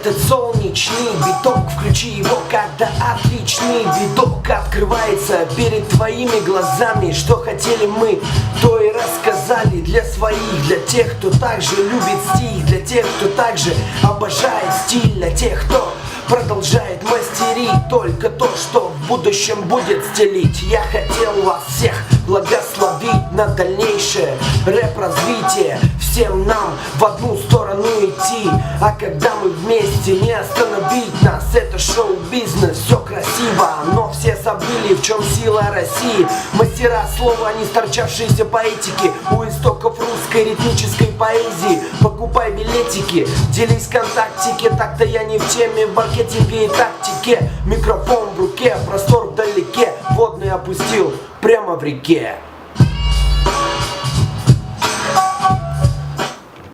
этот солнечный биток, включи его, когда отличный видок открывается перед твоими глазами. Что хотели мы, то и рассказали для своих, для тех, кто также любит стих, для тех, кто также обожает стиль, для тех, кто продолжает мастерить только то, что в будущем будет стелить. Я хотел вас всех благословить на дальнейшее рэп-развитие, всем нам в одну сторону идти. А когда мы вместе, не остановить нас. Это шоу-бизнес, все красиво, но все забыли, в чем сила России. Мастера слова, не сторчавшиеся поэтики, у истоков русской ритмической поэзии. Покупай билетики, делись контактики, так-то я не в теме в маркетинге и тактике. Микрофон в руке, простор вдалеке, водный опустил прямо в реке.